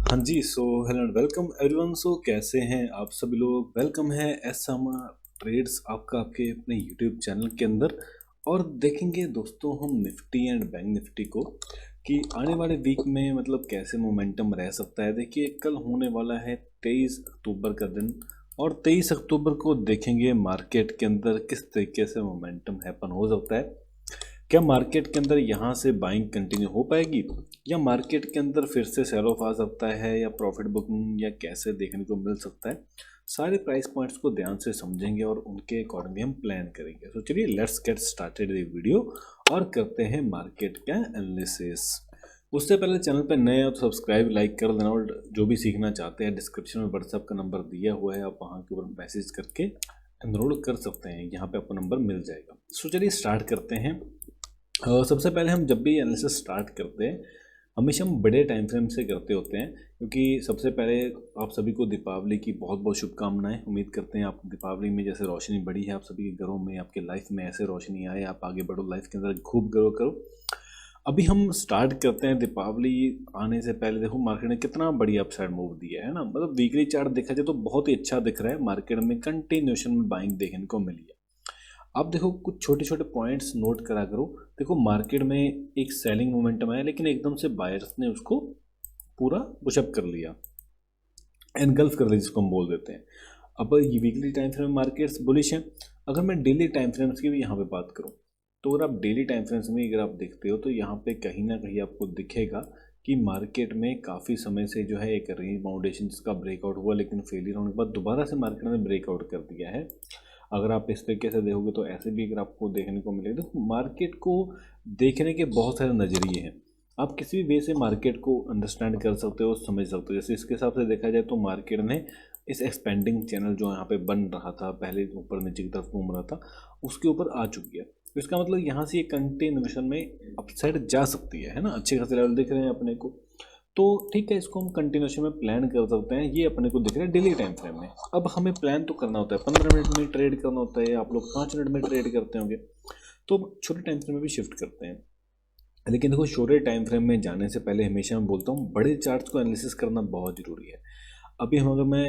हाँ जी, so hello and welcome everyone. So कैसे हैं आप सभी लोग। वेलकम है एसएम ट्रेड्स आपका आपके अपने यूट्यूब चैनल के अंदर। और देखेंगे दोस्तों हम निफ्टी एंड बैंक निफ्टी को कि आने वाले वीक में मतलब कैसे मोमेंटम रह सकता है। देखिए कल होने वाला है 23 अक्टूबर का दिन, और 23 अक्टूबर को देखेंगे मार्केट के अंदर किस तरीके से मोमेंटम हैपन हो सकता है। क्या मार्केट के अंदर यहाँ से बाइंग कंटिन्यू हो पाएगी, या मार्केट के अंदर फिर से सेल ऑफ आ सकता है, या प्रॉफिट बुकिंग या कैसे देखने को मिल सकता है। सारे प्राइस पॉइंट्स को ध्यान से समझेंगे और उनके अकॉर्डिंगली हम प्लान करेंगे। तो चलिए let's get started the video और करते हैं मार्केट का एनालिसिस। उससे पहले चैनल पर नए हो तो सब्सक्राइब लाइक कर देना, और जो भी सीखना चाहते हैं डिस्क्रिप्शन में व्हाट्सएप का नंबर दिया हुआ है, आप वहाँ के ऊपर मैसेज करके एनरोल कर सकते हैं। यहाँ पे आपको नंबर मिल जाएगा। सो चलिए स्टार्ट करते हैं। सबसे पहले हम जब भी एनालिसिस स्टार्ट करते हैं हमेशा हम बड़े टाइम फ्रेम से करते होते हैं, क्योंकि सबसे पहले आप सभी को दीपावली की बहुत बहुत शुभकामनाएं। उम्मीद करते हैं आप दीपावली में जैसे रोशनी बढ़ी है आप सभी के घरों में, आपके लाइफ में ऐसे रोशनी आए, आप आगे बढ़ो लाइफ के अंदर, खूब ग्रो करो। अभी हम स्टार्ट करते हैं। दीपावली आने से पहले देखो मार्केट ने कितना बढ़िया अपसाइड मूव दिया है ना। मतलब वीकली चार्ट देखा जाए तो बहुत ही अच्छा दिख रहा है, मार्केट में कंटिन्यूएशन में बाइंग देखने को मिली है। आप देखो कुछ छोटे छोटे पॉइंट्स नोट करा करो। देखो मार्केट में एक सेलिंग मोमेंटम आया, लेकिन एकदम से बायर्स ने उसको पूरा पुशअप कर लिया, एनगल्फ कर लिया जिसको हम बोल देते हैं। अब ये weekly time frame markets bullish हैं। अगर मैं डेली टाइम फ्रेम्स की भी यहाँ पे बात करूँ तो अगर आप डेली टाइम फ्रेम्स में अगर आप देखते हो तो यहाँ पे कहीं ना कहीं आपको दिखेगा कि मार्केट में काफ़ी समय से जो है एक रेंज बाउंडेशन जिसका ब्रेकआउट हुआ, लेकिन फेलियर होने के बाद दोबारा से मार्केट ने ब्रेकआउट कर दिया है। अगर आप इस तरीके से देखोगे तो ऐसे भी अगर आपको देखने को मिलेगा। तो मार्केट को देखने के बहुत सारे नज़रिए हैं। आप किसी भी वे से मार्केट को अंडरस्टैंड कर सकते हो, समझ सकते हो। जैसे इसके हिसाब से देखा जाए तो मार्केट ने इस एक्सपेंडिंग चैनल जो यहाँ पे बन रहा था, पहले ऊपर नीचे की तरफ घूम रहा था, उसके ऊपर आ चुकी है। तो इसका मतलब यहाँ से ये कंटिन्यूएशन में अपसाइड जा सकती है ना। अच्छे खासे लेवल दिख रहे हैं अपने को, तो ठीक है, इसको हम कंटिन्यूशन में प्लान कर सकते हैं। ये अपने को दिख रहा है डेली टाइम फ्रेम में। अब हमें प्लान तो करना होता है, 15 मिनट में ट्रेड करना होता है, आप लोग 5 मिनट में ट्रेड करते होंगे, तो छोटे टाइम फ्रेम में भी शिफ्ट करते हैं। लेकिन देखो छोटे टाइम फ्रेम में जाने से पहले हमेशा मैं बोलता हूँ बड़े चार्ट्स को एनालिसिस करना बहुत ज़रूरी है। अभी हम अगर मैं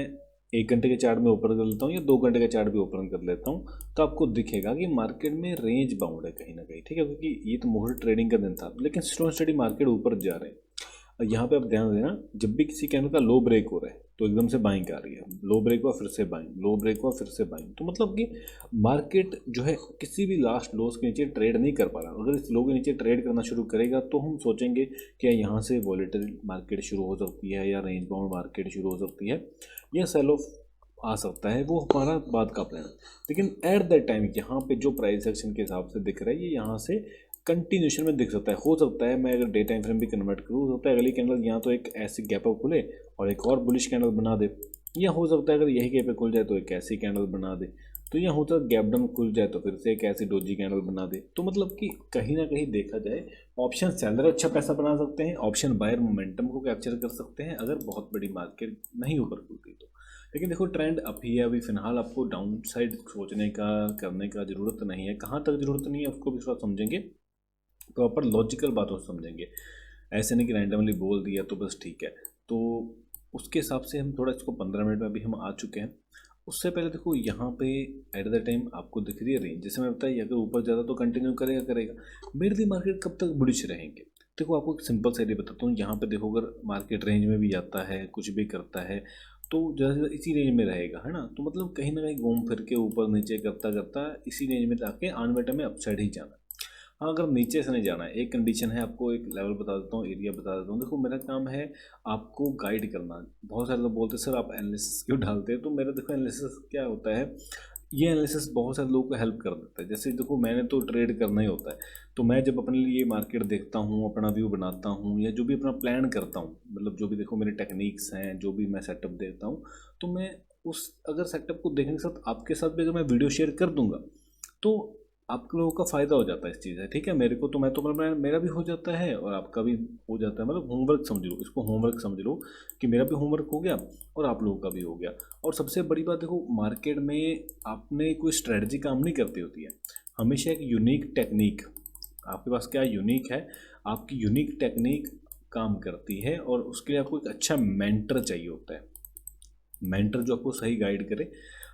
1 घंटे के चार्ट में ओपन कर लेता हूँ या 2 घंटे का चार्ट भी ओपन कर लेता हूँ, तो आपको दिखेगा कि मार्केट में रेंज बाउंड है कहीं ना कहीं, ठीक है। क्योंकि ये तो मुहूर्त ट्रेडिंग का दिन था, लेकिन स्लो एंड स्टडी मार्केट ऊपर जा रहे हैं। यहाँ पे आप ध्यान देना, जब भी किसी कैंडल का लो ब्रेक हो रहा है तो एकदम से बाइंग आ रही है, लो ब्रेक हुआ फिर से बाइंग, लो ब्रेक हुआ फिर से बाइंग। तो मतलब कि मार्केट जो है किसी भी लास्ट लोस के नीचे ट्रेड नहीं कर पा रहा। अगर इस लो के नीचे ट्रेड करना शुरू करेगा तो हम सोचेंगे कि यहाँ से वॉलेटाइल मार्केट शुरू हो सकती है, या रेंज बाउंड मार्केट शुरू हो सकती है, या सेल ऑफ आ सकता है। वो हमारा बाद का प्लान है। लेकिन एट दैट टाइम यहाँ पे जो प्राइस एक्शन के हिसाब से दिख रहा है, ये यहाँ से कंटिन्यूशन में दिख सकता है। हो सकता है मैं अगर डे टाइम फ्रेम भी कन्वर्ट करूँ, हो सकता है अगली कैंडल यहाँ तो एक ऐसी गैप अप खुले और एक और बुलिश कैंडल बना दे, या हो सकता है अगर यही गैप खुल जाए तो एक ऐसी कैंडल बना दे, तो यहाँ होता है गैप डाउन खुल जाए तो फिर से एक ऐसी डोजी कैंडल बना दे। तो मतलब कि कहीं ना कहीं देखा जाए ऑप्शन सेलर अच्छा पैसा बना सकते हैं, ऑप्शन बायर मोमेंटम को कैप्चर कर सकते हैं अगर बहुत बड़ी मार्केट नहीं ऊपर खुलती तो। लेकिन देखो ट्रेंड अप ही है, अभी फिलहाल आपको डाउन साइड सोचने का करने का ज़रूरत नहीं है। कहाँ तक ज़रूरत नहीं है उसको भी थोड़ा समझेंगे, प्रॉपर लॉजिकल बातों से समझेंगे। ऐसे नहीं कि रैंडमली बोल दिया तो बस ठीक है। तो उसके हिसाब से हम थोड़ा इसको 15 मिनट में अभी हम आ चुके हैं। उससे पहले देखो यहाँ पे एट द टाइम आपको दिख रही है रेंज, जैसे मैं बताइए अगर ऊपर ज़्यादा तो कंटिन्यू करेगा करेगा। मेरे मार्केट कब तक बुलिश रहेंगे। देखो आपको एक सिंपल सा आइडिया बताता हूँ। यहाँ पे देखो अगर मार्केट रेंज में भी जाता है कुछ भी करता है तो ज़्यादा से इसी रेंज में रहेगा, है ना। तो मतलब कहीं ना कहीं घूम फिर के ऊपर नीचे करता करता इसी रेंज में जाके आने वाले टाइम में अपसाइड ही जाना है। हाँ अगर नीचे से नहीं जाना है, एक कंडीशन है, आपको एक लेवल बता देता हूँ, एरिया बता देता हूँ। देखो मेरा काम है आपको गाइड करना। बहुत सारे लोग बोलते हैं सर आप एनालिसिस क्यों डालते हैं, तो मेरा देखो एनालिसिस क्या होता है, ये एनालिसिस बहुत सारे लोगों को हेल्प कर देता है। जैसे देखो मैंने तो ट्रेड करना ही होता है, तो मैं जब अपने लिए मार्केट देखता हूँ, अपना व्यू बनाता हूँ, या जो भी अपना प्लान करता हूँ, मतलब जो भी देखो मेरे टेक्निक्स हैं, जो भी मैं सेटअप देता हूँ, तो मैं उस अगर सेटअप को देखने के साथ आपके साथ भी अगर मैं वीडियो शेयर कर दूंगा तो आप लोगों का फ़ायदा हो जाता है इस चीज़ है, ठीक है। मेरे को तो मैं तो मेरा भी हो जाता है और आपका भी हो जाता है। मतलब होमवर्क समझ लो, इसको होमवर्क समझ लो कि मेरा भी होमवर्क हो गया और आप लोगों का भी हो गया। और सबसे बड़ी बात देखो मार्केट में आपने कोई स्ट्रेटजी काम नहीं करती होती है, हमेशा एक यूनिक टेक्निक आपके पास क्या यूनिक है, आपकी यूनिक टेक्निक काम करती है। और उसके लिए आपको एक अच्छा मेंटर चाहिए होता है, मेंटर जो आपको सही गाइड करे।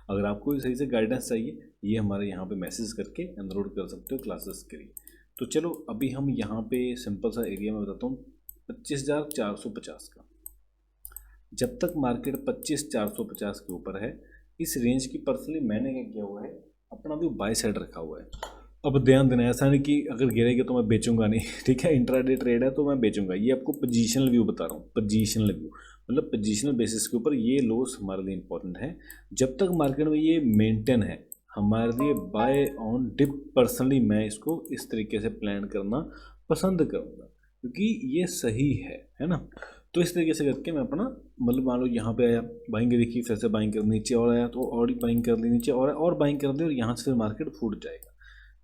अगर आपको सही से गाइडेंस चाहिए, ये हमारे यहाँ पे मैसेज करके एनरोल कर सकते हो क्लासेस के लिए। तो चलो अभी हम यहाँ पे सिंपल सा एरिया में बताता हूँ 25,450 का। जब तक मार्केट 25,450 के ऊपर है, इस रेंज की पर्सनली मैंने क्या किया हुआ है, अपना भी बाय साइड रखा हुआ है। अब ध्यान देना, ऐसा नहीं कि अगर गिरेगा तो मैं बेचूंगा नहीं, ठीक है, इंट्राडे ट्रेड है तो मैं बेचूंगा। ये आपको पोजीशनल व्यू बता रहा हूँ, पोजीशनल व्यू मतलब पोजीशनल बेसिस के ऊपर ये लॉस हमारे लिए इंपॉर्टेंट है। जब तक मार्केट में ये मेंटेन है, हमारे लिए बाय ऑन डिप पर्सनली मैं इसको इस तरीके से प्लान करना पसंद करूँगा, क्योंकि ये सही है ना। तो इस तरीके से करके मैं अपना मतलब मान लो यहाँ पे आया, बाइंग देखी, फिर से बाइंग कर, नीचे और आया तो और बाइंग कर ली, नीचे और बाइंग कर दी, और यहाँ से फिर मार्केट फूट जाएगा।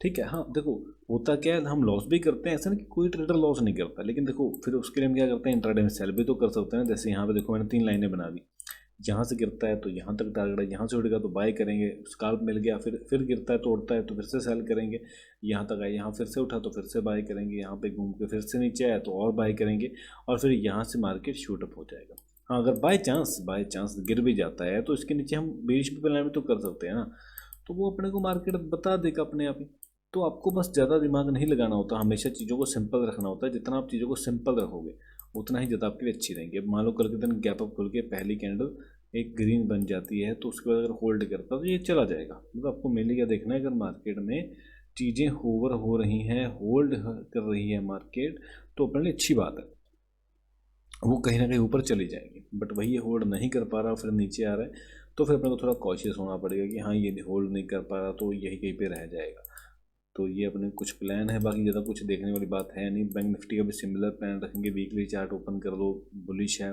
ठीक है, हाँ देखो होता क्या है, हम लॉस भी करते हैं, ऐसा नहीं कि कोई ट्रेडर लॉस नहीं करता, लेकिन देखो फिर उसके लिए हम क्या करते हैं, इंट्राडे में सेल भी तो कर सकते हैं। जैसे यहाँ पे देखो मैंने 3 लाइनें बना दी, यहाँ से गिरता है तो यहाँ तक टारगेट है, यहाँ से उड़ेगा तो बाय करेंगे, स्काल्प मिल गया, फिर गिरता है तो उड़ता है तो फिर से सेल करेंगे, यहाँ तक आया, यहाँ फिर से उठा तो फिर से बाय करेंगे, यहाँ पे घूम के फिर से नीचे आया तो और बाय करेंगे, और फिर यहाँ से मार्केट शूट अप हो जाएगा। हाँ अगर बाय चांस गिर भी जाता है तो इसके नीचे हम बेरिश भी प्लान भी तो कर सकते हैं ना, तो वो अपने को मार्केट बता देगा अपने आप ही। तो आपको बस ज़्यादा दिमाग नहीं लगाना होता, हमेशा चीज़ों को सिंपल रखना होता है। जितना आप चीज़ों को सिंपल रखोगे उतना ही ज़्यादा आपके लिए अच्छी रहेंगी। अब मान लो कल के दिन गैप अप खुल के पहली कैंडल एक ग्रीन बन जाती है, तो उसके बाद अगर होल्ड करता तो ये चला जाएगा। मतलब आपको मेनली क्या देखना है, अगर मार्केट में चीज़ें होवर हो रही हैं, होल्ड कर रही है मार्केट, तो अपने लिए अच्छी बात है, वो कहीं ना कहीं ऊपर चली जाएगी। बट वही होल्ड नहीं कर पा रहा, फिर नीचे आ रहा है, तो फिर अपने को थोड़ा कॉशियस होना पड़ेगा कि हाँ ये होल्ड नहीं कर पा रहा तो यही कहीं पे रह जाएगा। तो ये अपने कुछ प्लान है, बाकी ज़्यादा कुछ देखने वाली बात है नहीं। बैंक निफ्टी का भी सिमिलर प्लान रखेंगे, वीकली चार्ट ओपन कर लो, बुलिश है,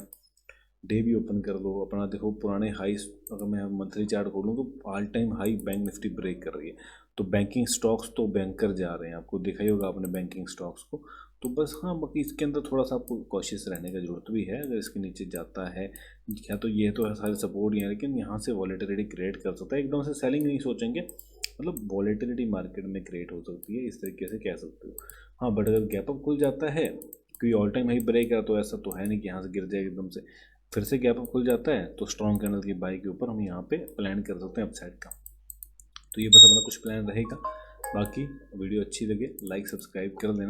डे भी ओपन कर लो अपना, देखो पुराने हाईस, अगर मैं मंथली चार्ट खोलूँ तो all time high bank Nifty break कर रही है। तो बैंकिंग स्टॉक्स तो बैंकर जा रहे हैं, आपको देखा ही होगा आपने बैंकिंग स्टॉक्स को। तो बस हाँ, बाकी इसके अंदर थोड़ा सा आपको कॉशियस रहने का जरूरत भी है। अगर इसके नीचे जाता है क्या, तो ये तो सारे सपोर्ट ही है, लेकिन यहाँ से वॉलेटिलिटी क्रिएट कर सकता है। एकदम से सेलिंग नहीं सोचेंगे, मतलब वॉलेटिलिटी मार्केट में क्रिएट हो सकती है, इस तरीके से कह सकते हो। हाँ बट अगर गैप अप खुल जाता है, क्योंकि ऑल टाइम हाई ब्रेक है, तो ऐसा तो है नहीं कि यहाँ से गिर जाएगा एकदम से, फिर से गैप अप खुल जाता है तो स्ट्रॉन्ग कैंडल की बाई के ऊपर हम यहाँ पे प्लान कर सकते हैं अपसाइड का। तो ये बस अपना कुछ प्लान रहेगा। बाकी वीडियो अच्छी लगे लाइक सब्सक्राइब कर देना।